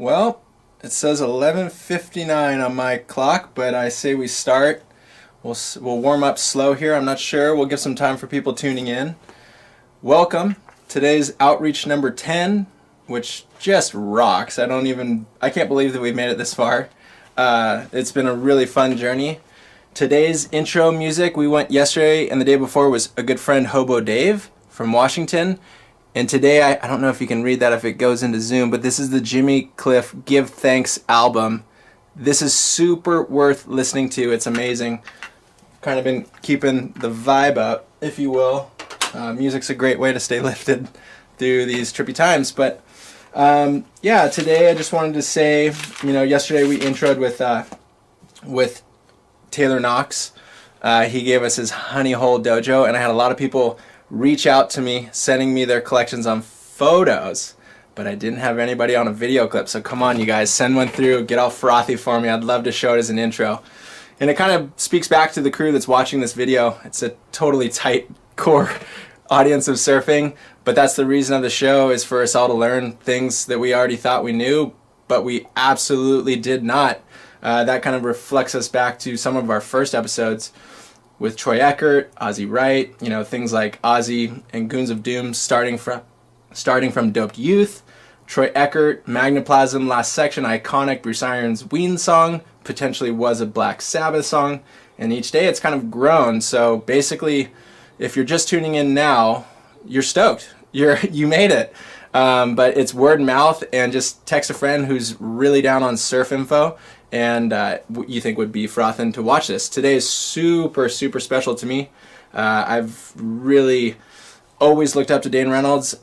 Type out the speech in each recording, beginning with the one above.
Well, it says 11:59 on my clock, but I say we start. We'll warm up slow here. I'm not sure. We'll give some time for people tuning in. Welcome. Today's outreach number 10, which just rocks. I can't believe that we've made it this far. It's been a really fun journey. Today's intro music we went yesterday and the day before was a good friend Hobo Dave from Washington. And today, I don't know if you can read that if it goes into Zoom, but this is the Jimmy Cliff Give Thanks album. This is super worth listening to. It's amazing. Kind of been keeping the vibe up, if you will. Music's a great way to stay lifted through these trippy times. But yeah, today I just wanted to say, yesterday we introed with Taylor Knox. He gave us his Honey Hole Dojo, and I had a lot of people reach out to me, sending me their collections on photos, but I didn't have anybody on a video clip. So come on, you guys, send one through, get all frothy for me. I'd love to show it as an intro. And it kind of speaks back to the crew that's watching this video. It's a totally tight core audience of surfing, but that's the reason of the show, is for us all to learn things that we already thought we knew, but we absolutely did not. That kind of reflects us back to some of our first episodes with Troy Eckert, Ozzy Wright, things like Ozzy and Goons of Doom starting from Doped Youth, Troy Eckert, Magnaplasm, Last Section, iconic Bruce Irons Ween song, potentially was a Black Sabbath song, and each day it's kind of grown. So basically, if you're just tuning in now, you're stoked. You made it. But it's word of mouth, and just text a friend who's really down on surf info and you think would be frothing to watch this. Today is super, super special to me. I've really always looked up to Dane Reynolds.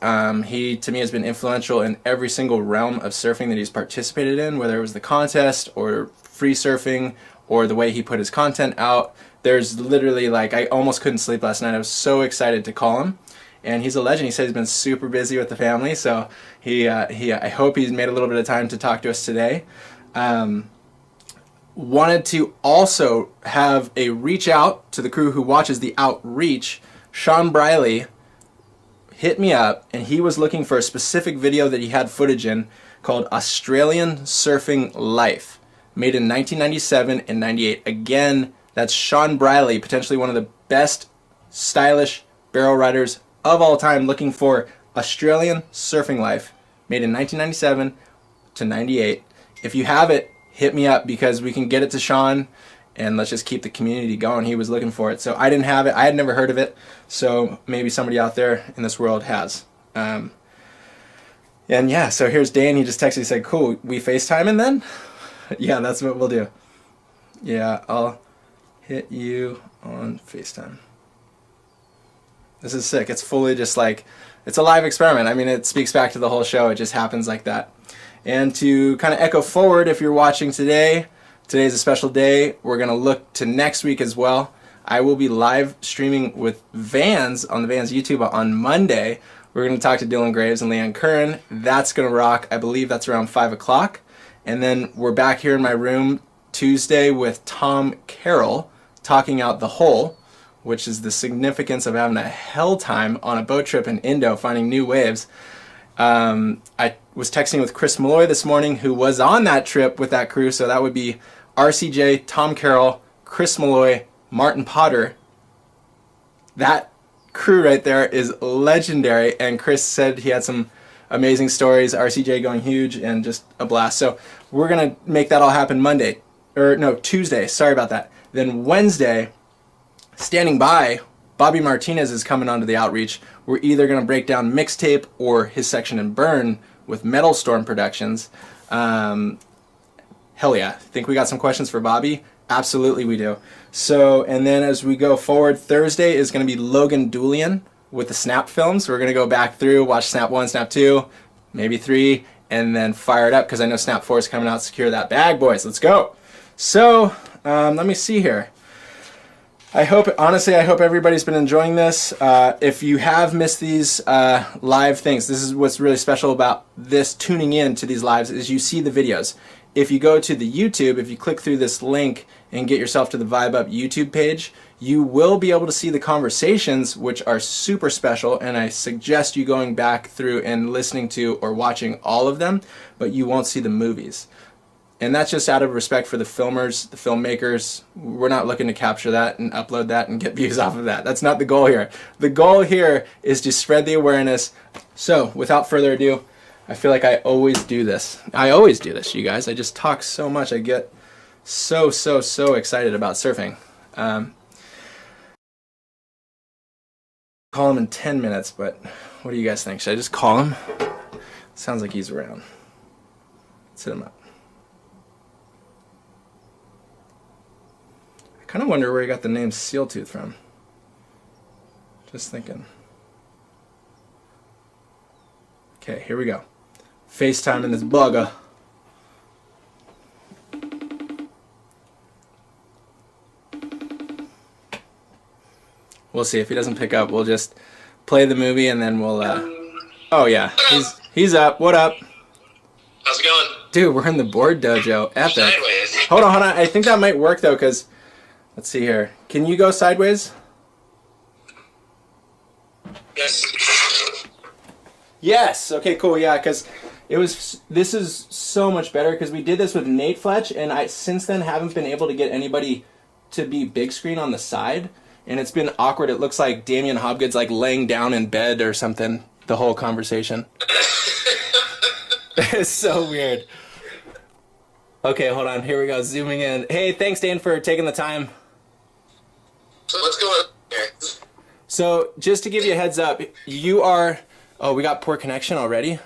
He, to me, has been influential in every single realm of surfing that he's participated in, whether it was the contest or free surfing or the way he put his content out. There's literally, I almost couldn't sleep last night. I was so excited to call him. And he's a legend. He said he's been super busy with the family, so I hope he's made a little bit of time to talk to us today. Wanted to also have a reach out to the crew who watches the outreach. Sean Briley hit me up, and he was looking for a specific video that he had footage in called Australian Surfing Life, made in 1997 and 98. Again, that's Sean Briley, potentially one of the best stylish barrel riders of all time, looking for Australian Surfing Life, made in 1997 to 98. If you have it, hit me up, because we can get it to Sean, and let's just keep the community going. He was looking for it. So I didn't have it. I had never heard of it. So maybe somebody out there in this world has. And yeah, so here's Dane. He just texted, he said, cool, we FaceTiming then? Yeah, that's what we'll do. Yeah, I'll hit you on FaceTime. This is sick. It's fully just it's a live experiment. I mean, it speaks back to the whole show. It just happens like that. And to kind of echo forward, if you're watching today's a special day. We're going to look to next week as well. I will be live streaming with Vans on the Vans YouTube on Monday. We're going to talk to Dylan Graves and Leanne Curran. That's going to rock. I believe that's around 5 o'clock. And then we're back here in my room Tuesday with Tom Carroll talking out the hole, which is the significance of having a hell time on a boat trip in Indo, finding new waves. I was texting with Chris Malloy this morning, who was on that trip with that crew, so that would be RCJ, Tom Carroll, Chris Malloy, Martin Potter. That crew right there is legendary, and Chris said he had some amazing stories, RCJ going huge, and just a blast. So we're going to make that all happen Tuesday, sorry about that. Then Wednesday, standing by, Bobby Martinez is coming onto the outreach. We're either going to break down Mixtape or his section in Burn with Metal Storm Productions. Hell yeah. Think we got some questions for Bobby? Absolutely we do. So, and then as we go forward, Thursday is going to be Logan Doolian with the Snap films. We're going to go back through, watch Snap 1, Snap 2, maybe 3, and then fire it up, because I know Snap 4 is coming out. Secure that bag, boys. Let's go. So, let me see here. I hope everybody's been enjoying this. If you have missed these live things, this is what's really special about this tuning in to these lives, is you see the videos. if you go to the YouTube, if you click through this link and get yourself to the Vibe Up YouTube page, you will be able to see the conversations, which are super special, and I suggest you going back through and listening to or watching all of them, but you won't see the movies. And that's just out of respect for the filmers, the filmmakers. We're not looking to capture that and upload that and get views off of that. That's not the goal here. The goal here is to spread the awareness. So, without further ado, I feel like I always do this. I always do this, you guys. I just talk so much. I get so excited about surfing. Call him in 10 minutes, but what do you guys think? Should I just call him? Sounds like he's around. Let's hit him up. I kind of wonder where he got the name Sealtooth from. Just thinking. Okay, here we go. FaceTime in this bugger. We'll see. If he doesn't pick up, we'll just play the movie and then we'll oh yeah, he's up. What up? How's it going? Dude, we're in the board dojo. Epic. Sideways. Hold on. I think that might work though, because let's see here. Can you go sideways? Yes. Yes. Okay, cool. Yeah, because this is so much better because we did this with Nate Fletch, and I since then haven't been able to get anybody to be big screen on the side. And it's been awkward. It looks like Damian Hobgood's like laying down in bed or something the whole conversation. It's so weird. Okay, hold on. Here we go. Zooming in. Hey, thanks, Dane, for taking the time. So what's going on here? So, just to give you a heads up, you are... Oh, we got poor connection already?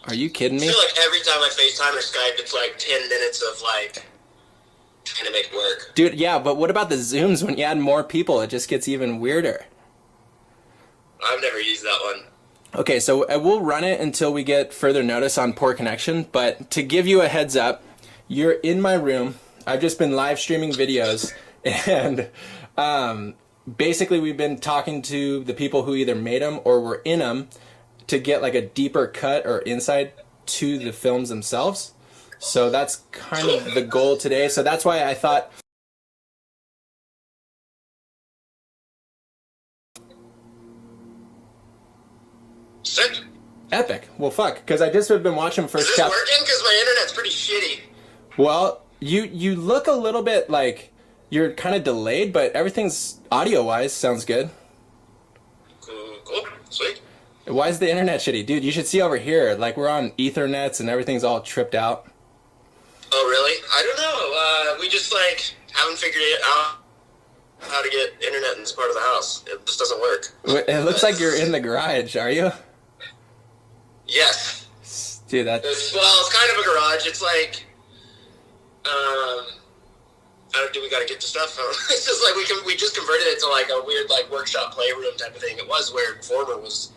Are you kidding me? I feel like every time I FaceTime or Skype, it's like 10 minutes of like... trying to make it work. Dude, yeah, but what about the Zooms when you add more people? It just gets even weirder. I've never used that one. Okay, so we'll run it until we get further notice on poor connection, but to give you a heads up, you're in my room. I've just been live streaming videos, and basically we've been talking to the people who either made them or were in them to get like a deeper cut or insight to the films themselves. So that's kind of the goal today. So that's why I thought... Sick. Epic. Well, fuck, because I just have been watching first Is this working? Because my internet's pretty shitty. Well, you look a little bit like you're kind of delayed, but everything's audio-wise sounds good. Cool. Sweet. Why is the internet shitty? Dude, you should see over here. Like, we're on Ethernets and everything's all tripped out. Oh, really? I don't know. We just, like, haven't figured it out how to get internet in this part of the house. It just doesn't work. It looks like you're in the garage, are you? Yes. Dude, that's... It's kind of a garage. It's like, do we gotta get to stuff? It's just like we just converted it to like a weird like workshop playroom type of thing. It was where Former was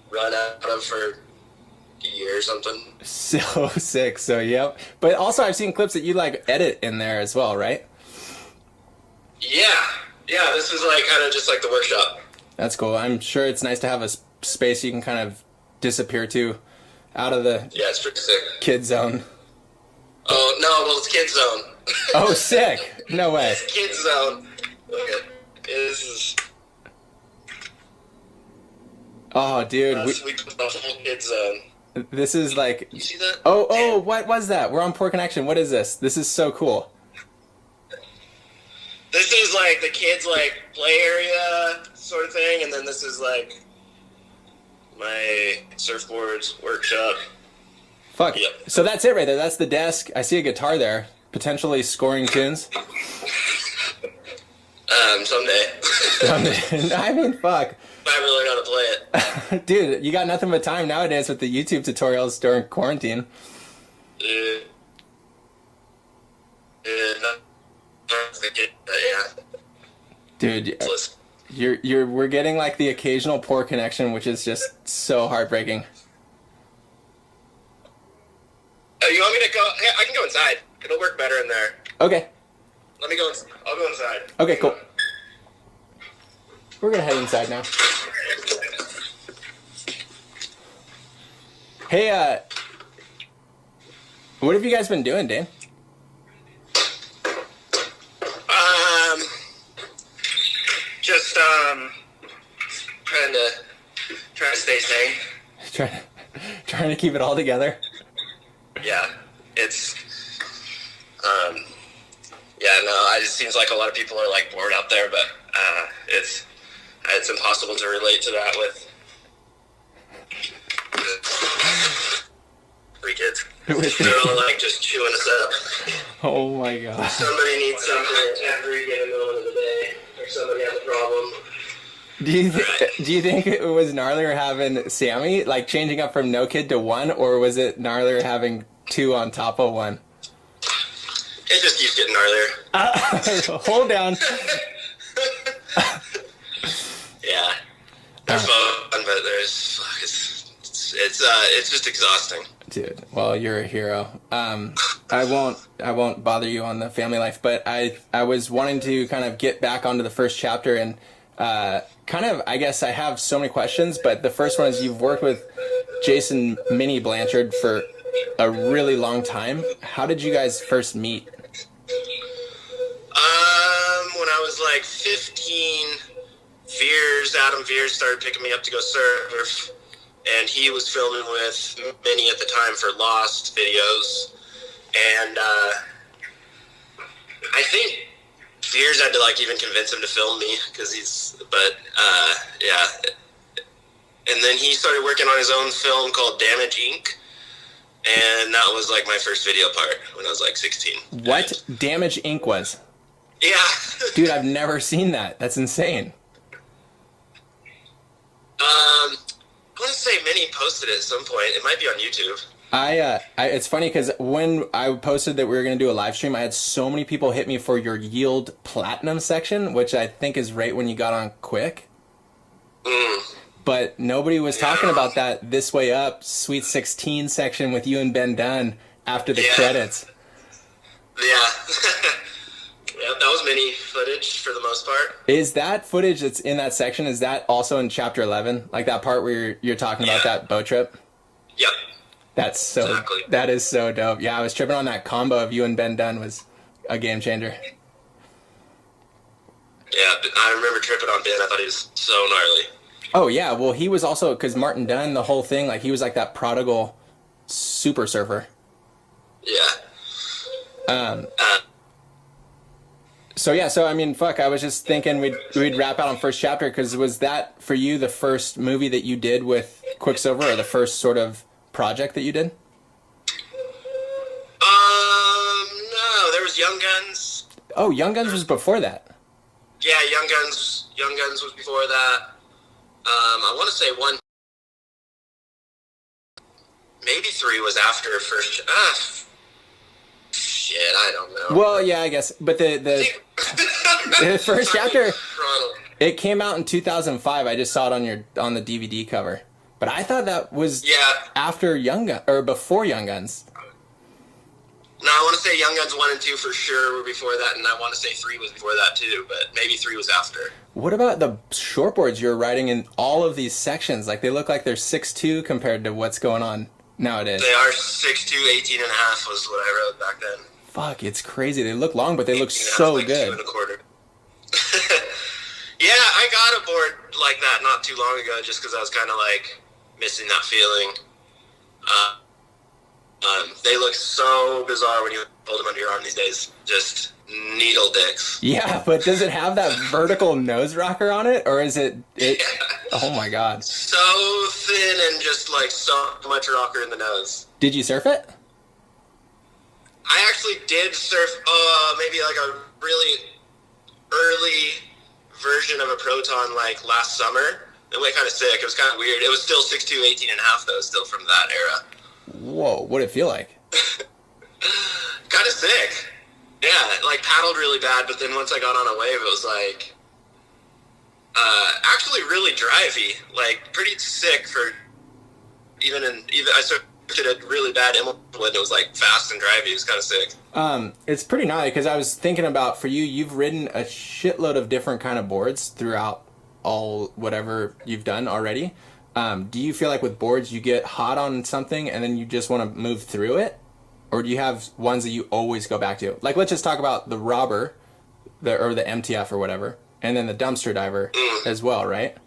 run out of for a year or something. So sick. So, yep. But also I've seen clips that you like edit in there as well, right? Yeah. This is like kind of just like the workshop. That's cool. I'm sure it's nice to have a space you can kind of disappear to out of the it's pretty sick. Kid zone. Oh no, well it's Kid Zone. Oh, sick! No way. It's Kid Zone. Okay. This is. Oh, dude. We put the whole Kid Zone. This is like. You see that? Oh! What was that? We're on Poor Connection. What is this? This is so cool. This is like the kids like play area sort of thing, and then this is like my surfboards workshop. Fuck. Yep. So that's it right there. That's the desk. I see a guitar there, potentially scoring tunes. Someday. I mean, fuck. I haven't learned how to play it. Dude, you got nothing but time nowadays with the YouTube tutorials during quarantine. Yeah. Dude, we're getting like the occasional poor connection, which is just so heartbreaking. You want me to go? Hey, I can go inside. It'll work better in there. Okay. Let me go. I'll go inside. Okay, cool. We're gonna head inside now. Hey, What have you guys been doing, Dane? Just trying to stay sane. Trying to keep it all together. Yeah, it's it seems like a lot of people are like bored out there, but it's impossible to relate to that with three kids. They're all like just chewing us up. Oh my god. Somebody needs something every given moment of the day, or somebody has a problem. Do you think it was gnarlier having Sammy, like changing up from no kid to one, or was it gnarlier having two on top of one? It just keeps getting gnarlier. Hold down. Yeah. There's fun, but it's just exhausting. Dude, well, you're a hero. I won't bother you on the family life, but I was wanting to kind of get back onto the first chapter and I guess I have so many questions, but the first one is you've worked with Jason Minnie Blanchard for a really long time. How did you guys first meet? When I was like 15, Adam Veers started picking me up to go surf, and he was filming with Minnie at the time for Lost videos, and I think Veers had to like even convince him to film me and then he started working on his own film called Damage Inc. And that was like my first video part when I was like 16. What Damage Inc. was? Yeah. Dude, I've never seen that. That's insane. I want to say Minnie posted it at some point. It might be on YouTube. It's funny because when I posted that we were going to do a live stream, I had so many people hit me for your Yield Platinum section, which I think is right when you got on quick. But nobody was talking about that This Way Up Sweet 16 section with you and Ben Dunn after the credits. Yeah. Yeah, that was Minnie footage for the most part. Is that footage that's in that section, is that also in chapter 11? Like that part where you're talking about that boat trip? Yep. That is so dope. Yeah, I was tripping on that combo of you and Ben Dunn was a game changer. Yeah, I remember tripping on Ben. I thought he was so gnarly. Oh yeah, well he was also, because Martin Dunn, the whole thing, like he was like that prodigal super surfer. Yeah. So I mean, fuck, I was just thinking we'd wrap out on first chapter, because was that for you the first movie that you did with Quicksilver, or the first sort of project that you did? No, there was Young Guns. Oh, Young Guns was before that. Yeah, Young Guns was before that. I want to say maybe 3 was after first. Shit, I don't know. Well, yeah, I guess, but the the first chapter, it came out in 2005. I just saw it on the DVD cover, but I thought that was after Young Guns or before Young Guns. No, I want to say Young Guns 1 and 2 for sure were before that, and I want to say 3 was before that too, but maybe 3 was after. What about the shortboards you're riding in all of these sections? Like, they look like they're 6'2" compared to what's going on nowadays. They are 6'2", 18 and a half was what I rode back then. Fuck, it's crazy. They look long, but they look so like good. 2 1/4. Yeah, I got a board like that not too long ago just because I was kind of like missing that feeling. They look so bizarre when you hold them under your arm these days. Just needle dicks. Yeah, but does it have that vertical nose rocker on it, or is it? Oh my god. So thin and just like so much rocker in the nose. Did you surf it? I actually did surf, maybe like a really early version of a Proton like last summer. It went kind of sick. It was kind of weird. It was still 6'2", 18 and a half though, still from that era. Whoa, what did it feel like? Kind of sick. Yeah, like paddled really bad, but then once I got on a wave, it was like actually really drivey, like pretty sick for even I surfed it at really bad when it was like fast and drivey. It was kind of sick. It's pretty gnarly because I was thinking about for you've ridden a shitload of different kind of boards throughout all whatever you've done already. Do you feel like with boards you get hot on something and then you just want to move through it? or do you have ones that you always go back to? Like, let's just talk about the robber, or the MTF or whatever, and then the dumpster diver as well, right?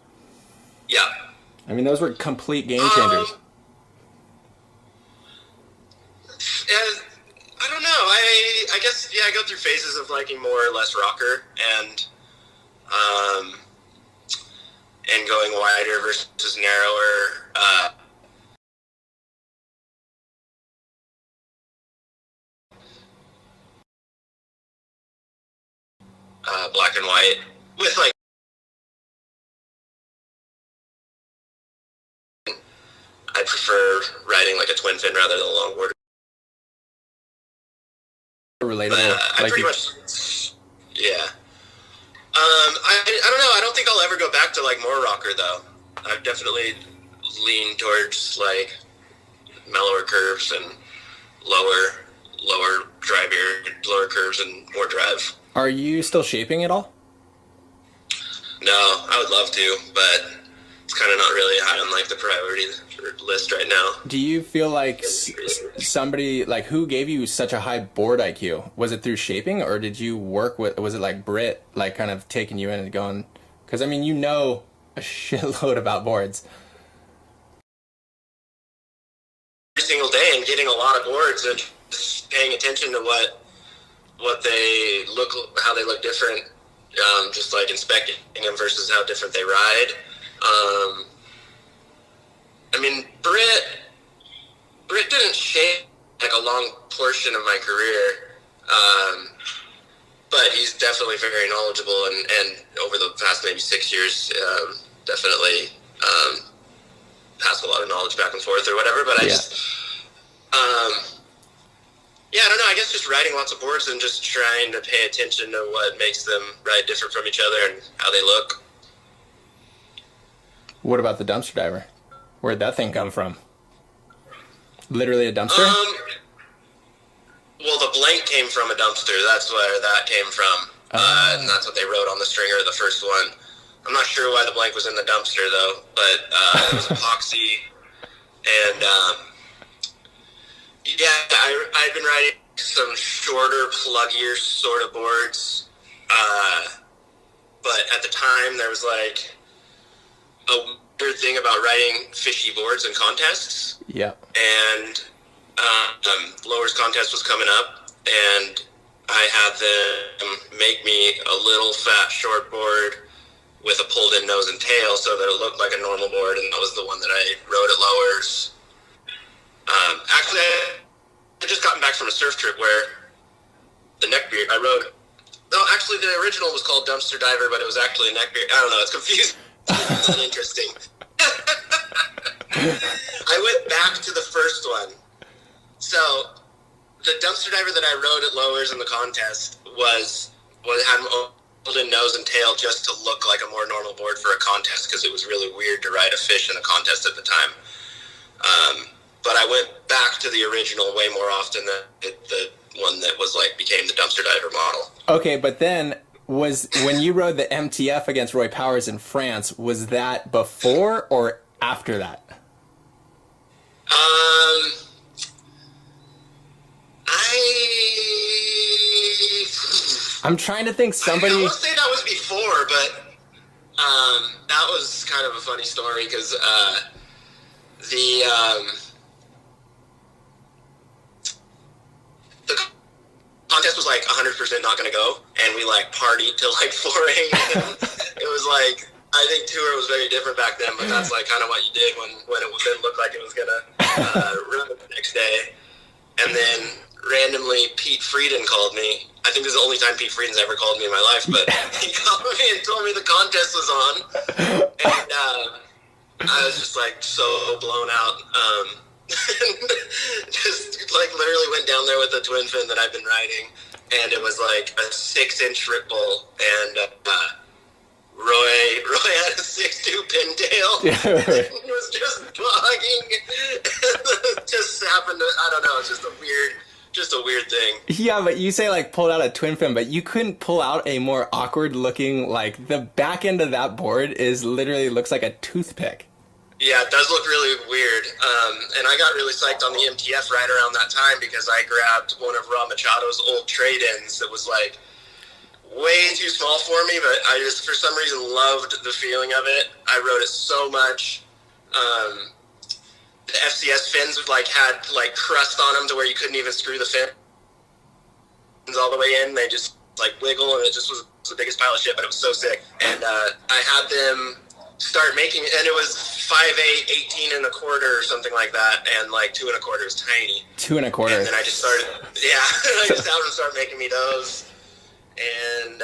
Yeah. I mean, those were complete game changers. I don't know. I guess, yeah, I go through phases of liking more or less rocker and going wider versus narrower. Black and white with like I prefer riding like a twin fin rather than a longboard. Relatable. I pretty much, yeah. I don't know. I don't think I'll ever go back to like more rocker though. I've definitely leaned towards like mellower curves and lower drive area, lower curves and more drive. Are you still shaping at all? No, I would love to, but it's kind of not really high on like the priority list right now. Do you feel like somebody, like, who gave you such a high board IQ? Was it through shaping, or did you work with, was it like Britt, like kind of taking you in and going, because I mean, you know a shitload about boards. Every single day and getting a lot of boards and just paying attention to what they look, how they look different, just like inspecting them versus how different they ride. I mean, Britt didn't shape like a long portion of my career, but he's definitely very knowledgeable and over the past maybe 6 years, definitely passed a lot of knowledge back and forth or whatever. But I just, yeah, I don't know. I guess just riding lots of boards and just trying to pay attention to what makes them ride different from each other and how they look. What about the dumpster diver? Where'd that thing come from? Literally a dumpster? Well, the blank came from a dumpster. That's where that came from. And that's what they wrote on the stringer, the first one. I'm not sure why the blank was in the dumpster, though, but it was epoxy. And, yeah, I've been riding some shorter, pluggier sort of boards. But at the time, there was, like, a weird thing about riding fishy boards in contests. Yeah. And lowers contest was coming up, and I had them make me a little fat short board with a pulled in nose and tail so that it looked like a normal board, and that was the one that I rode at lowers. Actually, I just gotten back from a surf trip where the neckbeard I rode. No, actually, the original was called Dumpster Diver, but it was actually a neckbeard. I don't know. It's confusing. It's not interesting. I went back to the first one. So the Dumpster Diver that I rode at lowers in the contest had an pulled-in nose and tail just to look like a more normal board for a contest because it was really weird to ride a fish in a contest at the time. But I went back to the original way more often than the one that was like became the Dumpster Diver model. Okay, but then when you rode the MTF against Roy Powers in France, was that before or after that? I'm trying to think. I will say that was before, but that was kind of a funny story because the contest was like 100% not going to go, and we like partied till like 4 a.m. It was like, I think tour was very different back then, but that's like kind of what you did when it didn't look like it was going to run the next day. And then randomly Pete Frieden called me. I think this is the only time Pete Frieden's ever called me in my life, but he called me and told me the contest was on. And I was just like so blown out. Just like literally went down there with a twin fin that I've been riding, and it was like a 6-inch ripple, and Roy had a 6'2" pintail. It was just bugging. It just happened to, I don't know, it's just a weird thing. Yeah, but you say like pulled out a twin fin, but you couldn't pull out a more awkward looking, like the back end of that board is literally looks like a toothpick. Yeah, it does look really weird. And I got really psyched on the MTF right around that time because I grabbed one of Rob Machado's old trade-ins that was like way too small for me, but I just, for some reason, loved the feeling of it. I rode it so much. The FCS fins like had like crust on them to where you couldn't even screw the fins all the way in. They just like wiggle, and it just was the biggest pile of shit, but it was so sick. And I had them start making it, and it was 5'8", 18 and a quarter or something like that, and like 2 1/4 is tiny. 2 1/4. And then I just started, I just had them start making me those. And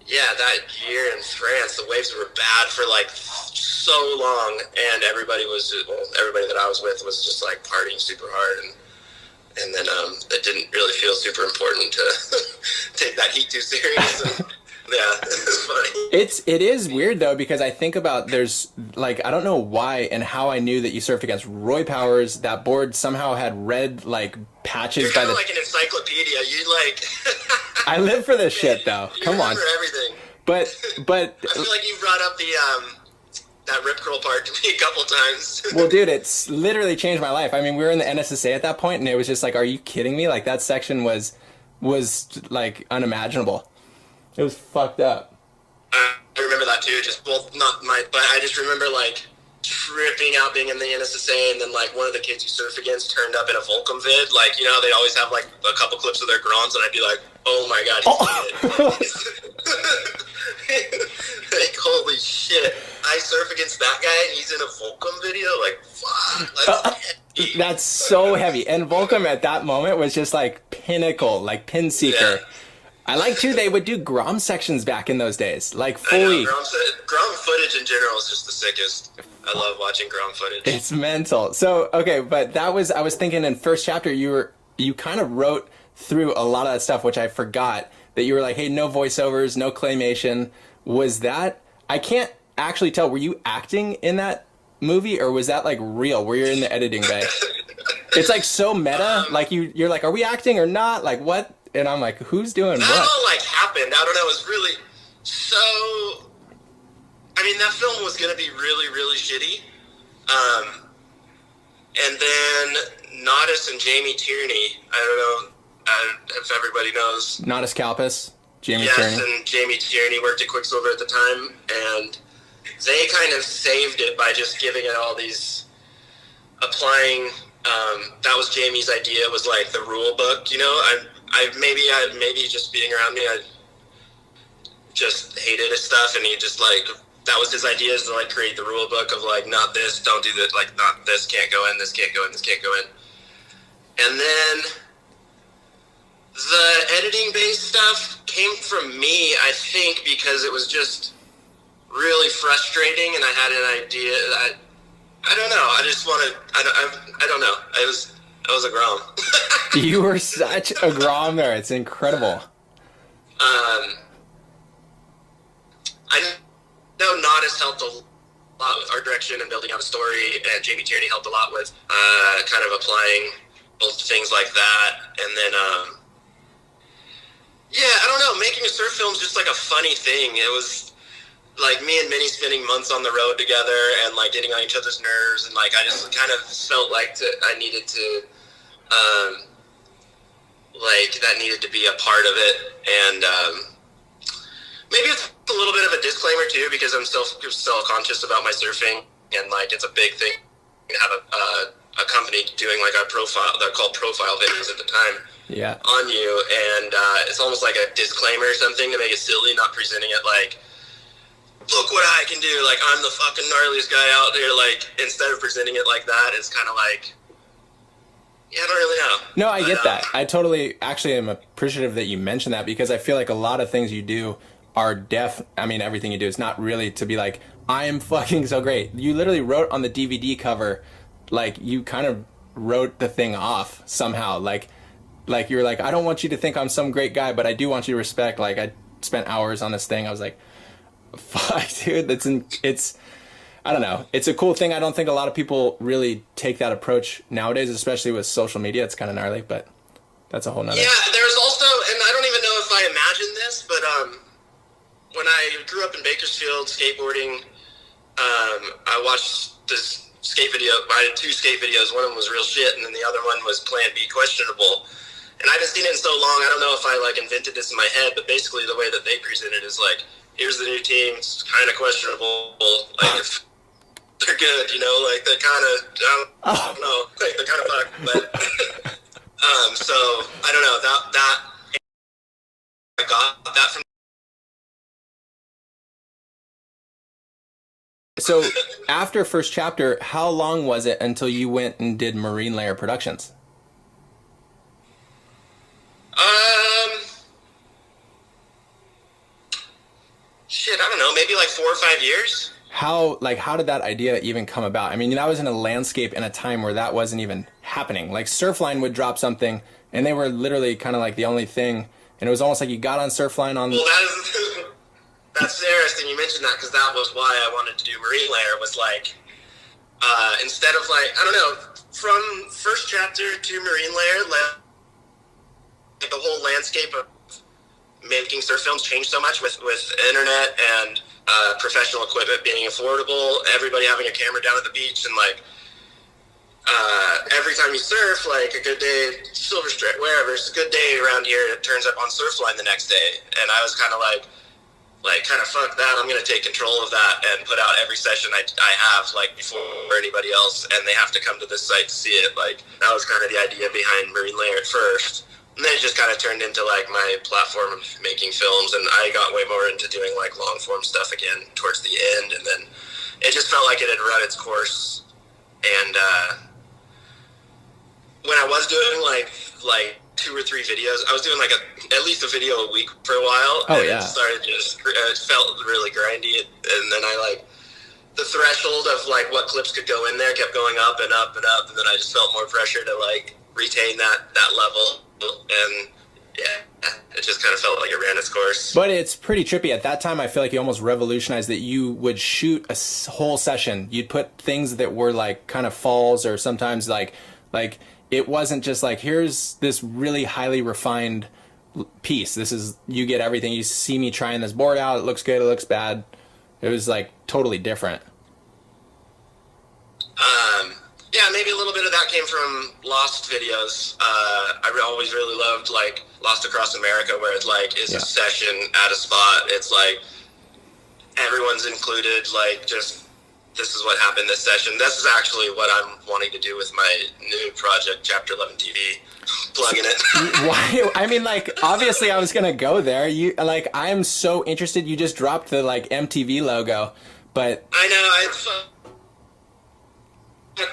yeah, that year in France, the waves were bad for like so long, and everybody that I was with was just like partying super hard, and then it didn't really feel super important to take that heat too serious. And, yeah, it's funny. It is weird though, because I think about, there's like, I don't know why and how I knew that you surfed against Roy Powers. That board somehow had red like patches. You're kind of like an encyclopedia. You like. I live for this shit though. Come on. Everything. But I feel like you brought up the that rip curl part to me a couple times. Well, dude, it's literally changed my life. I mean, we were in the NSSA at that point, and it was just like, are you kidding me? Like, that section was like unimaginable. It was fucked up. I remember that too. Just, well, not my, but I just remember like tripping out being in the NSSA, and then like one of the kids you surf against turned up in a Volcom vid. Like, you know, they'd always have like a couple clips of their Grons, and I'd be like, oh my god, he's like, holy shit. I surf against that guy, and he's in a Volcom video? Like, fuck. That's so heavy. And Volcom at that moment was just like pinnacle, like pin seeker. Yeah. I like too, they would do Grom sections back in those days. Like fully. Grom footage in general is just the sickest. I love watching Grom footage. It's mental. So, okay, but I was thinking in first chapter, you kind of wrote through a lot of that stuff, which I forgot, that you were like, hey, no voiceovers, no claymation. Was that, I can't actually tell, were you acting in that movie, or was that like real? Were you in the editing bay? It's like so meta, like you're like, are we acting or not? Like what? And I'm like, who's doing that what? That all like happened. I don't know. It was really so. I mean, that film was gonna be really, really shitty. And then Nodis and Jamie Tierney. I don't know if everybody knows. Nodis Kalpis, Jamie Tierney. Yes, and Jamie Tierney worked at Quicksilver at the time, and they kind of saved it by just giving it all these applying. That was Jamie's idea. Was like the rule book, you know. I maybe just being around me, I just hated his stuff, and he just like, that was his idea, is to like create the rule book of like, not this, don't do that, like not this, can't go in, this can't go in, this can't go in. And then the editing based stuff came from me, I think, because it was just really frustrating, and I had an idea that I don't know. I just wanted. I don't know. I was a Grom. You were such a Grom there. It's incredible. I know Nodis helped a lot with art direction and building out a story, and Jamie Tierney helped a lot with kind of applying both things like that. And then, yeah, I don't know. Making a surf film is just like a funny thing. It was like me and Minnie spending months on the road together and like getting on each other's nerves, and like I just kind of felt like I needed to like that needed to be a part of it. And maybe it's a little bit of a disclaimer too, because I'm still self-conscious about my surfing, and like it's a big thing to have a company doing like a profile, they're called profile videos at the time, yeah, on you, and it's almost like a disclaimer or something to make it silly, not presenting it like, look what I can do, like I'm the fucking gnarliest guy out there. Like, instead of presenting it like that, it's kind of like, yeah, I don't really know. No, I get that. I totally actually am appreciative that you mentioned that, because I feel like a lot of things you do are I mean, everything you do is not really to be like, I am fucking so great. You literally wrote on the DVD cover, like you kind of wrote the thing off somehow. Like you were like, I don't want you to think I'm some great guy, but I do want you to respect, like I spent hours on this thing. I was like, fuck, dude, it's I don't know. It's a cool thing. I don't think a lot of people really take that approach nowadays, especially with social media. It's kind of gnarly, but that's a whole nother. Yeah, there's also, and I don't even know if I imagined this, but when I grew up in Bakersfield skateboarding, I watched this skate video. I had two skate videos. One of them was real shit, and then the other one was Plan B questionable. And I haven't seen it in so long. I don't know if I like invented this in my head, but basically the way that they present it is like, here's the new team. It's kind of questionable. Like if they're good, you know, like they kind of, I don't know, like they kind of fuck. But so I don't know that I got that from. So after first chapter, how long was it until you went and did Marine Layer Productions? Shit, I don't know, maybe like 4 or 5 years. How did that idea even come about? I mean, that was in a landscape in a time where that wasn't even happening. Like Surfline would drop something and they were literally kind of like the only thing. And it was almost like you got on Surfline on... Well, that's interesting you mentioned that, because that was why I wanted to do Marine Layer, was like, instead of like, I don't know, from first chapter to Marine Layer, like the whole landscape of making surf films changed so much with internet and professional equipment being affordable, everybody having a camera down at the beach, and like every time you surf, like a good day, Silver Stripe, wherever, it's a good day around here, it turns up on Surfline the next day. And I was kind of like kind of fuck that, I'm going to take control of that and put out every session I have, like, before anybody else, and they have to come to this site to see it. Like, that was kind of the idea behind Marine Layer at first. And then it just kind of turned into, like, my platform of making films, and I got way more into doing, like, long-form stuff again towards the end, and then it just felt like it had run its course. And when I was doing, like 2 or 3 videos, I was doing like at least a video a week for a while. Oh, and yeah. It started it felt really grindy, and then I like the threshold of like what clips could go in there kept going up and up and up, and then I just felt more pressure to like retain that level, and yeah, it just kind of felt like it ran its course. But it's pretty trippy. At that time, I feel like you almost revolutionized that you would shoot a whole session. You'd put things that were like kind of falls, or sometimes like it wasn't just like, here's this really highly refined piece. This is, you get everything. You see me trying this board out. It looks good. It looks bad. It was like totally different. Yeah, maybe a little bit of that came from Lost videos. I always really loved like Lost Across America, where it's like, it's a session at a spot. It's like everyone's included, like just, this is what happened this session. This is actually what I'm wanting to do with my new project, Chapter 11 TV. Plugging it. Why? I mean, like, obviously I was going to go there. You like, I'm so interested. You just dropped the like MTV logo, but I know, I fucked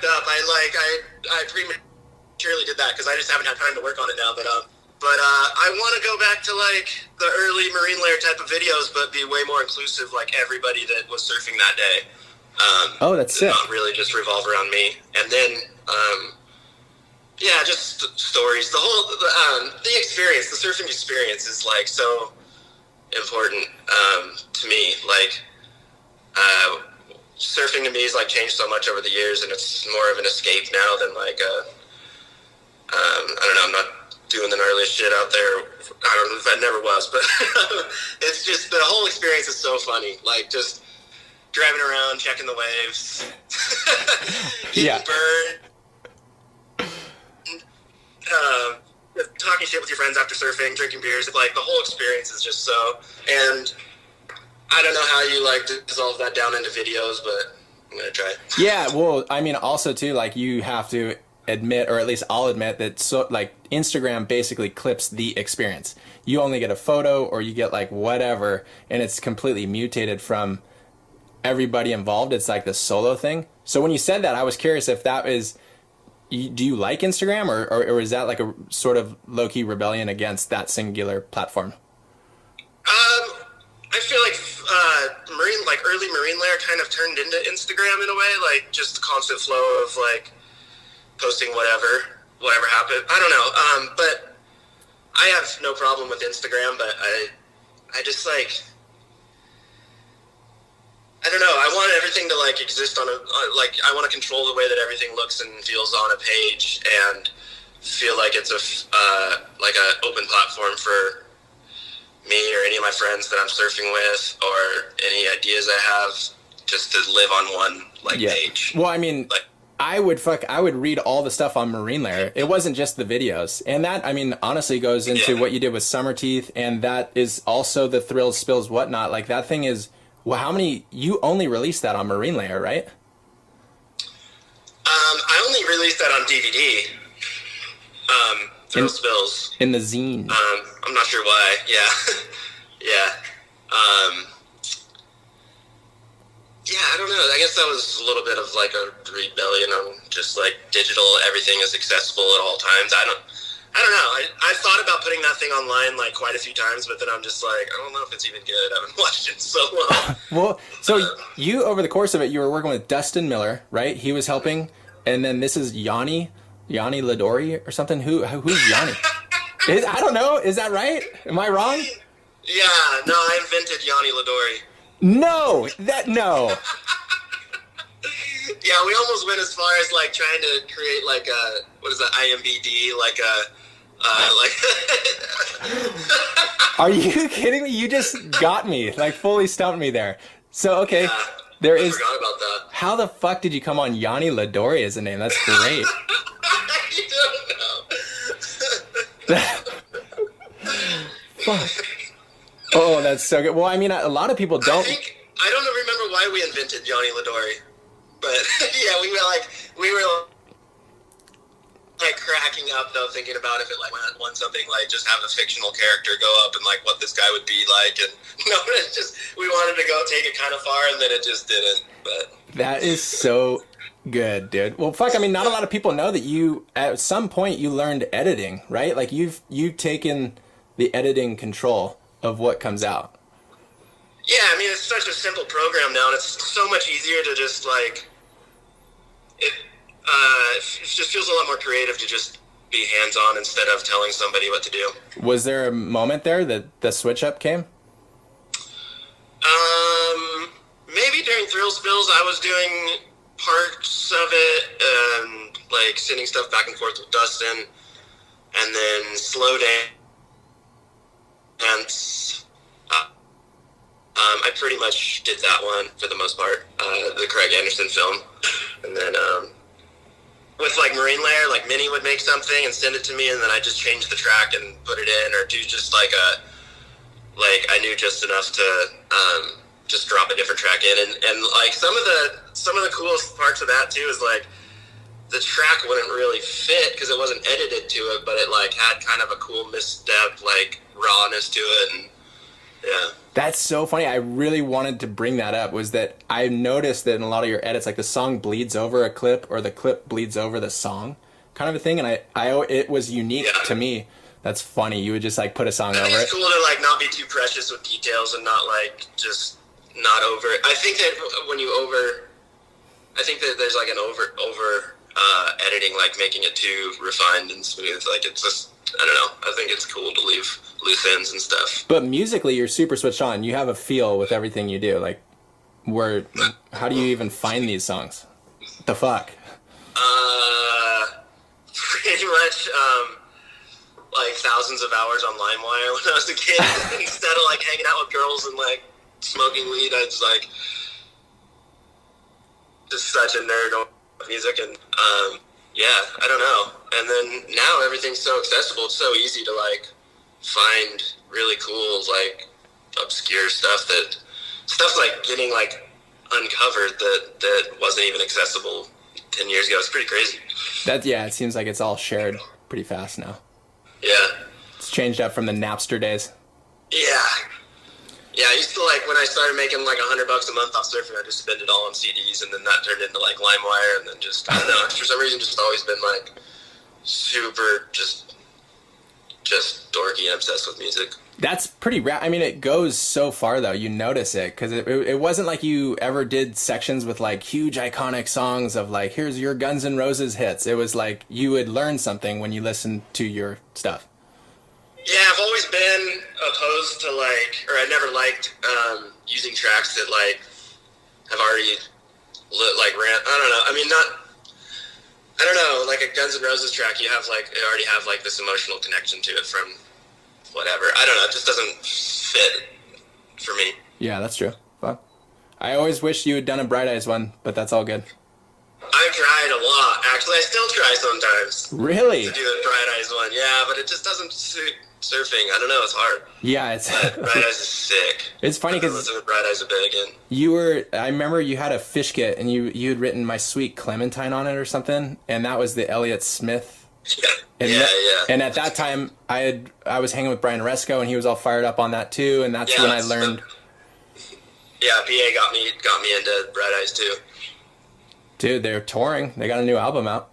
up. I prematurely did that because I just haven't had time to work on it now, but I want to go back to like the early Marine Layer type of videos, but be way more inclusive, like everybody that was surfing that day. Oh, that's sick. Not really just revolve around me. And then, yeah, just stories. The whole, the experience, the surfing experience is like so important to me. Like, surfing to me has like changed so much over the years, and it's more of an escape now than like I don't know, I'm not doing the gnarliest shit out there. I don't know if I never was, but it's just, the whole experience is so funny. Like, just driving around, checking the waves, getting burned, talking shit with your friends after surfing, drinking beers. Like, the whole experience is just so, and I don't know how you like to dissolve that down into videos, but I'm gonna try. Yeah, well, I mean, also too, like, you have to admit, or at least I'll admit, that so like Instagram basically clips the experience. You only get a photo, or you get like whatever, and it's completely mutated from everybody involved. It's like the solo thing. So when you said that, I was curious if that is, do you like Instagram, or is that like a sort of low-key rebellion against that singular platform? I feel like early Marine Layer kind of turned into Instagram in a way, like just the constant flow of like posting whatever happened. I don't know, but I have no problem with Instagram, but I just like, I don't know. I want everything to like exist on like, I want to control the way that everything looks and feels on a page, and feel like it's like a open platform for me or any of my friends that I'm surfing with, or any ideas I have just to live on one page. Well, I mean, I would read all the stuff on Marine Layer. It wasn't just the videos. And that, I mean, honestly goes into what you did with Summer Teeth, and that is also the Thrills, Spills, Whatnot. Like, that thing is, well, how many, you only released that on Marine Layer, right? I only released that on DVD. Thrills, Spills. In the zine. I'm not sure why. Yeah. Yeah. Yeah, I don't know. I guess that was a little bit of like a rebellion on just like digital, everything is accessible at all times. I don't know. I thought about putting that thing online like quite a few times, but then I'm just like, I don't know if it's even good. I haven't watched it in so long. Well, so you, over the course of it, you were working with Dustin Miller, right? He was helping, and then this is Yanni Ladori or something. Who's Yanni? I don't know. Is that right? Am I wrong? Yeah, no, I invented Yanni Ladori. No. Yeah, we almost went as far as like trying to create like a, what is that, IMBD, Are you kidding me? You just got me, like fully stumped me there. So, okay, yeah, there I is. forgot about that. How the fuck did you come on Yanni Ladori as a name? That's great. I don't know. Fuck. Oh, that's so good. Well, I mean, a lot of people don't. I don't remember why we invented Yanni Ladori, but yeah, we were like cracking up though, thinking about if it like won something, like just have a fictional character go up and like what this guy would be like, and no, it's just we wanted to go take it kind of far, and then it just didn't. But that is so good, dude. Well, fuck. I mean, not a lot of people know that you at some point you learned editing, right? Like you've taken the editing control of what comes out. Yeah, I mean, it's such a simple program now, and it's so much easier to just like it just feels a lot more creative to just be hands-on instead of telling somebody what to do. Was there a moment there that the switch up came? Maybe during Thrills Spills, I was doing parts of it, like sending stuff back and forth with Dustin, and then Slow Dance. I pretty much did that one for the most part, the Craig Anderson film, and then with like Marine Layer, like Minnie would make something and send it to me, and then I just change the track and put it in, or do just like I knew just enough to just drop a different track in, and like some of the coolest parts of that too is like the track wouldn't really fit because it wasn't edited to it, but it like had kind of a cool misstep, like rawness to it, and yeah. That's so funny. I really wanted to bring that up, was that I noticed that in a lot of your edits, like the song bleeds over a clip or the clip bleeds over the song kind of a thing. And it was unique to me. That's funny. You would just like put a song over it. It's cool to like not be too precious with details and not like just not over it. I think that there's like an over editing, like making it too refined and smooth. Like it's just, I don't know. I think it's cool to leave loose ends and stuff. But musically, you're super switched on. You have a feel with everything you do. Like, how do you even find these songs? What the fuck? Pretty much, like thousands of hours on LimeWire when I was a kid. Instead of like hanging out with girls and like smoking weed, I was like just such a nerd on music, and yeah, I don't know. And then now everything's so accessible. It's so easy to like find really cool, like obscure stuff's like getting like uncovered that wasn't even accessible 10 years ago. It's pretty crazy. It seems like it's all shared pretty fast now. Yeah. It's changed up from the Napster days. Yeah. Yeah, I used to like, when I started making like $100 a month off surfing, I just spent it all on CDs, and then that turned into like LimeWire, and then just, I don't know, for some reason just always been like super just dorky and obsessed with music. That's pretty I mean, it goes so far though. You notice it because it wasn't like you ever did sections with like huge iconic songs of like, here's your Guns N' Roses hits. It was like you would learn something when you listened to your stuff. Yeah, I've always been opposed to like, or I never liked using tracks that like have already I don't know. I mean, I don't know, like a Guns N' Roses track, you already have like this emotional connection to it from whatever. I don't know, it just doesn't fit for me. Yeah, that's true. Fuck. I always wish you had done a Bright Eyes one, but that's all good. I've tried a lot. Actually, I still try sometimes. Really? To do the Bright Eyes one, yeah, but it just doesn't suit surfing. I don't know, it's hard. Yeah, it's... Bright Eyes is sick. It's funny because... Listen to Bright Eyes a bit again. I remember you had a fish kit, and you had written My Sweet Clementine on it or something, and that was the Elliott Smith. Yeah, yeah. And at that time, I was hanging with Brian Resco, and he was all fired up on that too, and that's when I learned... Yeah, PA got me into Bright Eyes too. Dude, they're touring. They got a new album out.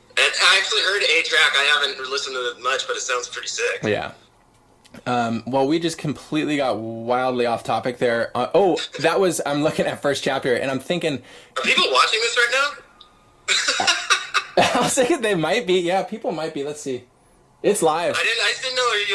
And I actually heard A-Track. I haven't listened to it much, but it sounds pretty sick. Yeah. Well, we just completely got wildly off topic there. I'm looking at first chapter, and I'm thinking... Are people watching this right now? I was thinking they might be. Yeah, people might be. Let's see. It's live. I didn't know I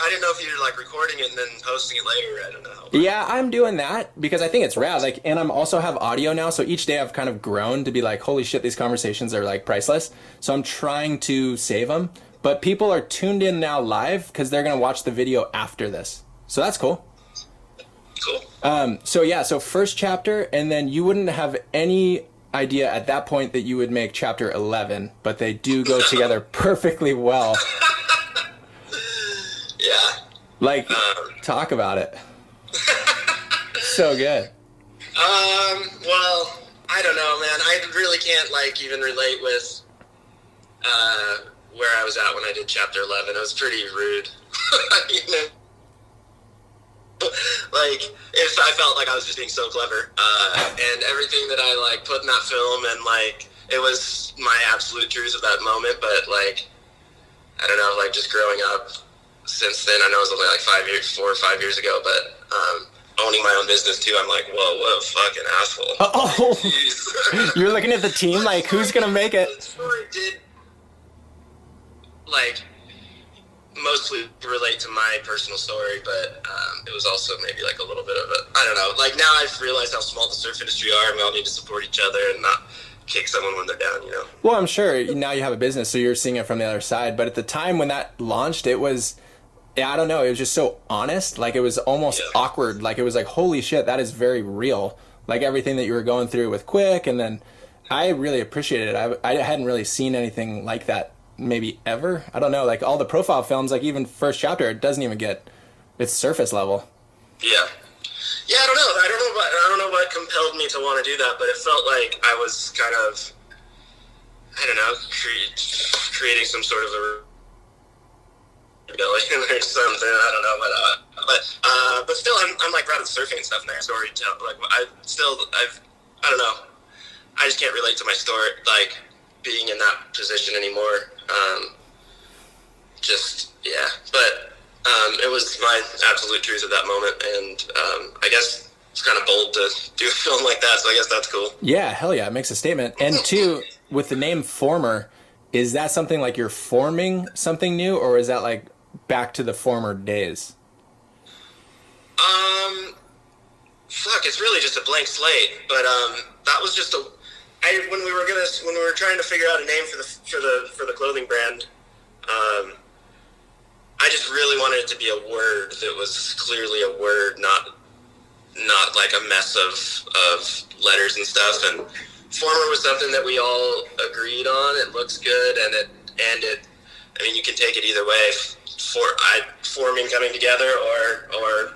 didn't know if you're like recording it and then posting it later. I don't know. Yeah, I'm doing that because I think it's rad. Like, and I'm also have audio now, so each day I've kind of grown to be like, holy shit, these conversations are like priceless. So I'm trying to save them, but people are tuned in now live because they're gonna watch the video after this. So that's cool. Cool. So first chapter, and then you wouldn't have any idea at that point that you would make chapter 11, but they do go together perfectly well. Yeah. Like, talk about it. So good. Well, I don't know, man. I really can't, like, even relate with, where I was at when I did chapter 11. It was pretty rude. You know? Like, if I felt like I was just being so clever, and everything that I, like, put in that film, and, like, it was my absolute truth of that moment, but, like, I don't know, like, just growing up since then, I know it was only like 4 or 5 years ago, but owning my own business too, I'm like, whoa, what a fucking asshole. Oh, you're looking at the team like, who's gonna make it? The story did, like, mostly relate to my personal story, but it was also maybe like a little bit of I don't know, like now I've realized how small the surf industry are, and we all need to support each other and not kick someone when they're down, you know? Well, I'm sure now you have a business, so you're seeing it from the other side, but at the time when that launched, it was... Yeah, I don't know. It was just so honest. Like, it was almost awkward. Like, it was like, holy shit, that is very real. Like, everything that you were going through with Quick, and then I really appreciated it. I hadn't really seen anything like that maybe ever. I don't know. Like, all the profile films, like, even first chapter, it doesn't even get... It's surface level. Yeah. Yeah, I don't know what compelled me to want to do that, but it felt like I was kind of, I don't know, creating some sort of a rebellion or something. I don't know, but still, I'm like proud of the surfing and stuff and their story. Like I don't know. I just can't relate to my story, like being in that position anymore. But it was my absolute truth at that moment, and I guess it's kind of bold to do a film like that. So I guess that's cool. Yeah, hell yeah, it makes a statement. And two, with the name Former, is that something like you're forming something new, or is that like back to the former days? It's really just a blank slate. But that was just when we were trying to figure out a name for the clothing brand. I just really wanted it to be a word that was clearly a word, not like a mess of letters and stuff. And Former was something that we all agreed on. It looks good, and it. I mean, you can take it either way. Forming coming together, or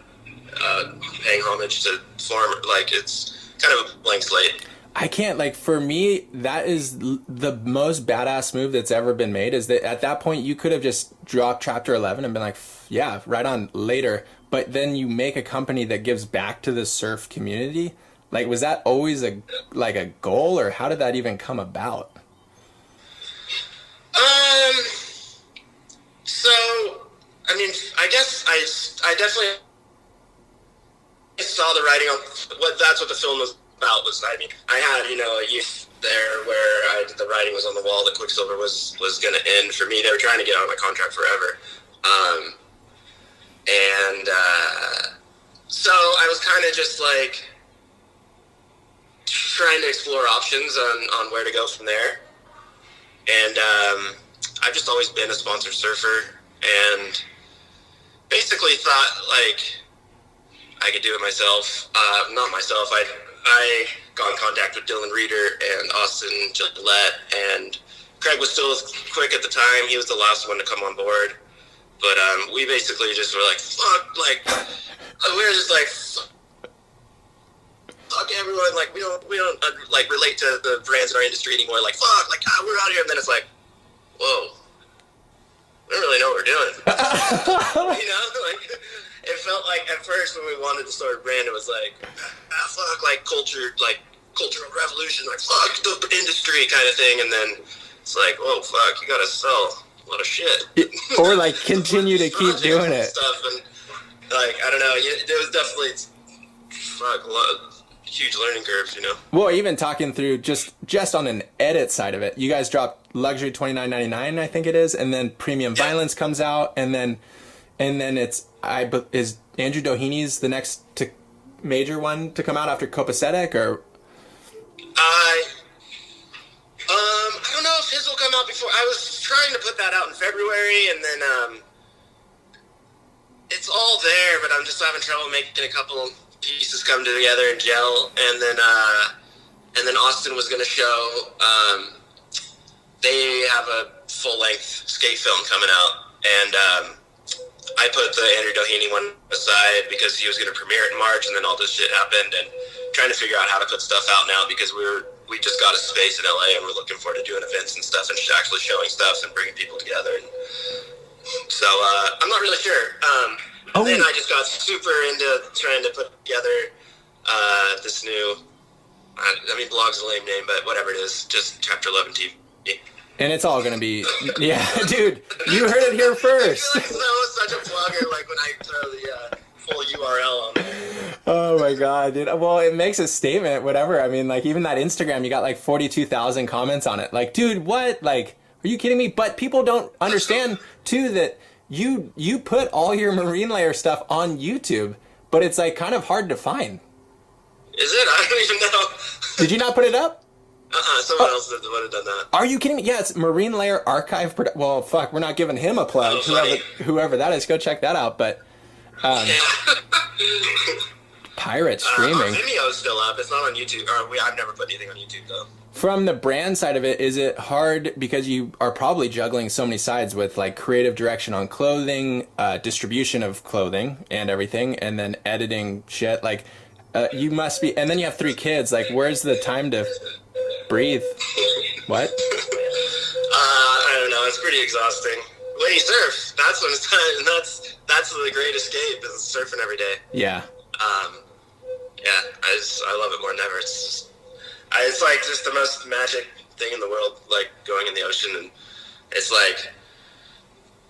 paying homage to Former. Like, it's kind of a blank slate. I can't, like, for me, that is the most badass move that's ever been made, is that at that point you could have just dropped chapter 11 and been like, yeah, right on, later. But then you make a company that gives back to the surf community. Like, was that always a goal, or how did that even come about? So, I mean, I guess I definitely saw the writing on that's what the film was about. I mean, I had, a youth there where the writing was on the wall that Quicksilver was going to end for me. They were trying to get out of my contract forever. So I was kind of just like trying to explore options on where to go from there. And I've just always been a sponsored surfer, and basically thought, like, I could do it myself. Not myself. I got in contact with Dylan Reeder and Austin Gillette, and Craig was still quick at the time. He was the last one to come on board. But we basically just were like, fuck, like, we were just like, fuck everyone, like, we don't like, relate to the brands in our industry anymore. Like, fuck, like, we're out here. And then it's like, whoa, we don't really know what we're doing. You know, like, it felt like at first when we wanted to start a brand, it was like, fuck, like, cultural revolution, like, fuck the industry kind of thing. And then it's like, whoa, fuck, you gotta sell a lot of shit. Or, like, continue to keep doing it. Stuff and, like, I don't know, there was definitely, fuck, a lot of huge learning curves, you know? Well, even talking through just on an edit side of it, you guys dropped Luxury $29.99, I think it is, and then Premium Violence comes out, and then is Andrew Doheny's the next major one to come out after Copacetic, or? I don't know if his will come out before. I was trying to put that out in February, and then it's all there, but I'm just having trouble making a couple pieces come together and gel. And then Austin was going to show. They have a full-length skate film coming out, and I put the Andrew Doheny one aside because he was going to premiere it in March, and then all this shit happened, and trying to figure out how to put stuff out now because we just got a space in LA, and we're looking forward to doing events and stuff and actually showing stuff and bringing people together. And so I'm not really sure. Then I just got super into trying to put together this new, I mean, blog's a lame name, but whatever it is, just Chapter 11 TV. And it's all going to be, yeah, dude, you heard it here first. I feel like that was such a plugger, like when I throw the full URL on there. Oh my God, dude. Well, it makes a statement, whatever. I mean, like, even that Instagram, you got like 42,000 comments on it. Like, dude, what? Like, are you kidding me? But people don't understand, too, that you put all your marine layer stuff on YouTube, but it's like kind of hard to find. Is it? I don't even know. Did you not put it up? Someone else would have done that. Are you kidding me? Yeah, it's Marine Layer Archive. Well, fuck, we're not giving him a plug. Whoever that is, go check that out. But pirate streaming. Vimeo's still up. It's not on YouTube. I've never put anything on YouTube though. From the brand side of it, is it hard because you are probably juggling so many sides with like creative direction on clothing, distribution of clothing and everything, and then editing shit? Like, you must be, and then you have 3 kids. Like, where's the time to breathe? What? I don't know. It's pretty exhausting. When you surf, that's when it's time. That's the great escape is surfing every day. Yeah. Yeah. I love it more than ever. It's like just the most magic thing in the world. Like going in the ocean, and it's like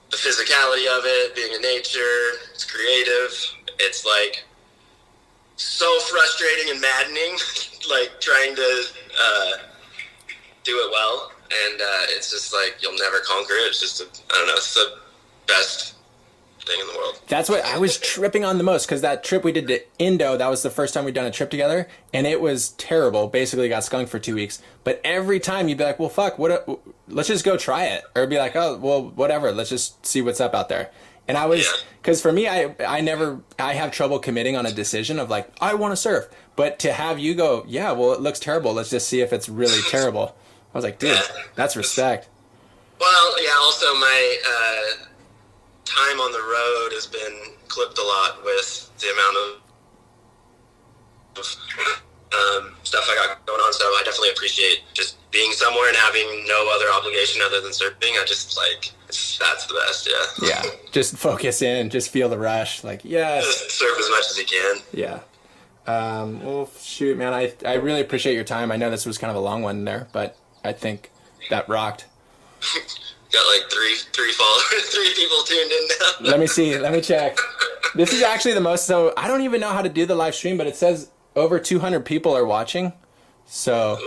the physicality of it, being in nature. It's creative. It's like so frustrating and maddening. Like trying to do it well, and it's just like you'll never conquer it. It's just I don't know, it's the best thing in the world. That's what I was tripping on the most, because that trip we did to Indo, that was the first time we'd done a trip together, and it was terrible. Basically got skunked for 2 weeks, but every time you'd be like, well, fuck, let's just go try it, or be like, oh, well, whatever, let's just see what's up out there. And I was, because for me, I have trouble committing on a decision of like, I want to surf. But to have you go, yeah, well, it looks terrible. Let's just see if it's really terrible. I was like, dude, that's respect. Well, yeah, also my time on the road has been clipped a lot with the amount of stuff I got going on. So I definitely appreciate just being somewhere and having no other obligation other than surfing. I just like, that's the best, yeah. Yeah, just focus in, just feel the rush. Like, yes. Just surf as much as you can. Yeah. Well, shoot, man, I really appreciate your time. I know this was kind of a long one there, but I think that rocked. Got like three followers, 3 people tuned in now. Let me see. Let me check. This is actually the most, so I don't even know how to do the live stream, but it says over 200 people are watching. So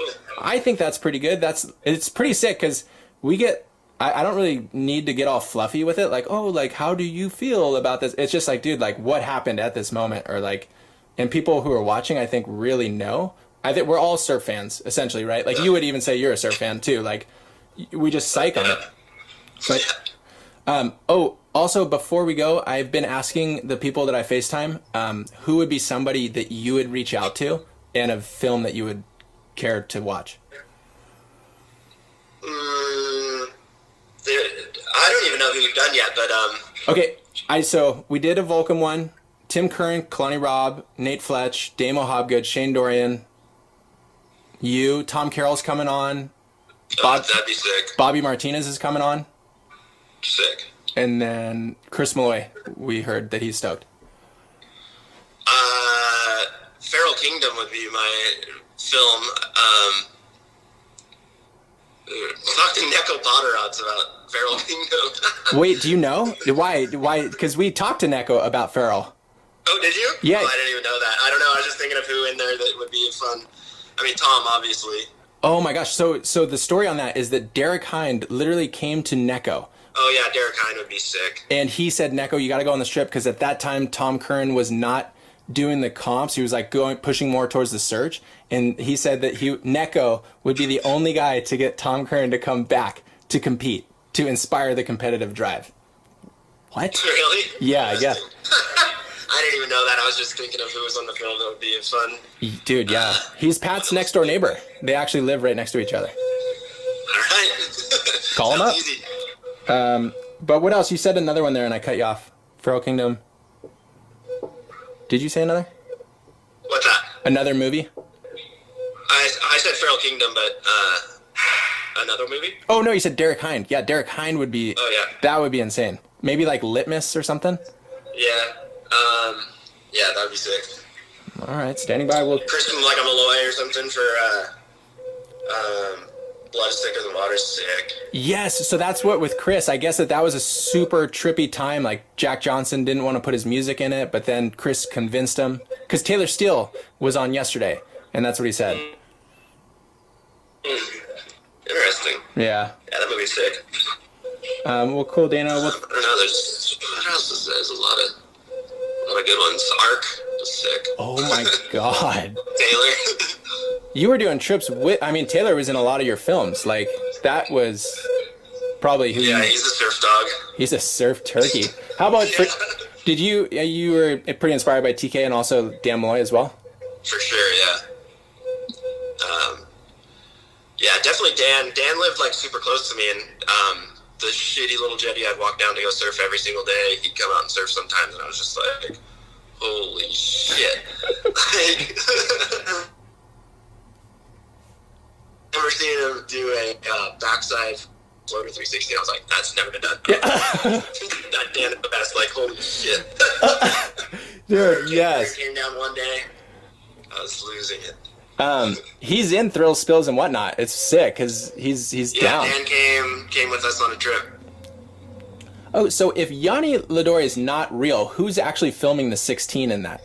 I think that's pretty good. It's pretty sick because we get, I don't really need to get all fluffy with it. Like, oh, like, how do you feel about this? It's just like, dude, like, what happened at this moment? Or like, and people who are watching, I think, really know. I think we're all surf fans, essentially, right? Like, you would even say you're a surf fan, too. Like, we just psych on it. But Also, before we go, I've been asking the people that I FaceTime, who would be somebody that you would reach out to and a film that you would care to watch? I don't even know who you've done yet, but Okay, so we did a Vulcan one. Tim Curran, Kalani Robb, Nate Fletch, Damo Hobgood, Shane Dorian, you, Tom Carroll's coming on. that'd be sick. Bobby Martinez is coming on. Sick. And then Chris Malloy, we heard that he's stoked. Feral Kingdom would be my film. Talk to Neko Potterods about Feral Kingdom. Wait, do you know? Why? Because we talked to Neko about Feral. Oh, did you? Yeah. Oh, I didn't even know that. I don't know. I was just thinking of who in there that would be fun. I mean, Tom, obviously. Oh my gosh. So the story on that is that Derek Hind literally came to Neko. Oh, yeah, Derek Hind would be sick. And he said, Neko, you got to go on the strip, because at that time, Tom Curran was not doing the comps. He was like pushing more towards the search. And he said that Neko would be the only guy to get Tom Curran to come back to compete, to inspire the competitive drive. What? Really? Yeah, I guess. I didn't even know that. I was just thinking of who was on the film that would be fun. Dude, yeah. He's Pat's next door neighbor. They actually live right next to each other. All right. Call him up. Easy. But what else? You said another one there and I cut you off. Feral Kingdom. Did you say another? What's that? Another movie? I said Feral Kingdom, but another movie? Oh, no, you said Derek Hind. Yeah, Derek Hind would be... Oh, yeah. That would be insane. Maybe like Litmus or something? Yeah. Yeah, that would be sick. All right, standing by. We'll... Kristen, like a Malloy or something for, Blood is Thicker Than Water is sick. Yes, so that's what with Chris. I guess that was a super trippy time. Like, Jack Johnson didn't want to put his music in it, but then Chris convinced him. Because Taylor Steele was on yesterday, and that's what he said. Interesting. Yeah. Yeah, that movie's sick. Well, cool, Dana. I don't know, what else is there? There's a lot of good ones. Ark was sick. Oh, my God. Taylor. You were doing trips with... I mean, Taylor was in a lot of your films. Like, that was probably who... Yeah, he's a surf dog. He's a surf turkey. How about... Did you... You were pretty inspired by TK and also Dan Malloy as well? For sure, yeah. Yeah, definitely Dan. Dan lived, like, super close to me, and the shitty little jetty I'd walk down to go surf every single day, he'd come out and surf sometimes, and I was just like, holy shit. Like... Never seen him do a backside floater 360. I was like, that's never been done. Yeah. That Dan at the best, like, holy shit. Dude, yes. Came down one day, I was losing it. He's in Thrill Spills and whatnot. It's sick because he's down. Dan came with us on a trip. Oh, so if Yanni Ladori is not real, who's actually filming the 16 in that?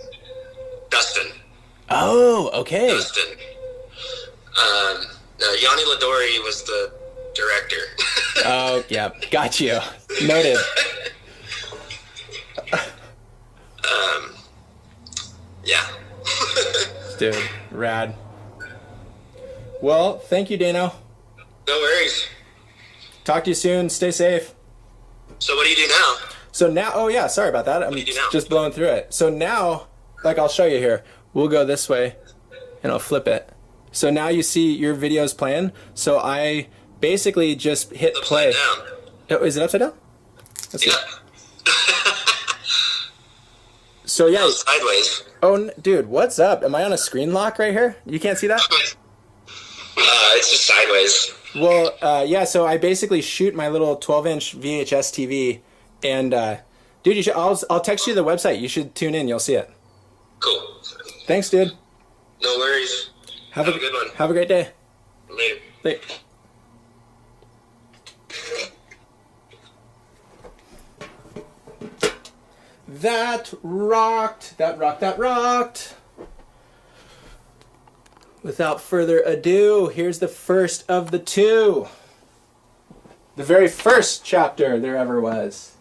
Dustin. Oh, okay. Dustin. No, Yanni Ladori was the director. Oh, yeah. Got you. Noted. Yeah. Dude, rad. Well, thank you, Dano. No worries. Talk to you soon. Stay safe. So what do you do now? So now, oh yeah, sorry about that. I'm just blowing through it. So now, like I'll show you here. We'll go this way, and I'll flip it. So now you see your videos playing. So I basically just hit play. Upside down. Oh, is it upside down? Let's see. Yeah. So yeah. No, sideways. Oh, dude, what's up? Am I on a screen lock right here? You can't see that? It's just sideways. Well, yeah. So I basically shoot my little 12-inch VHS TV, and dude, you should. I'll text you the website. You should tune in. You'll see it. Cool. Thanks, dude. No worries. Have a good one. Have a great day. Later. Later. That rocked. That rocked. That rocked. Without further ado, here's the first of the two. The very first chapter there ever was.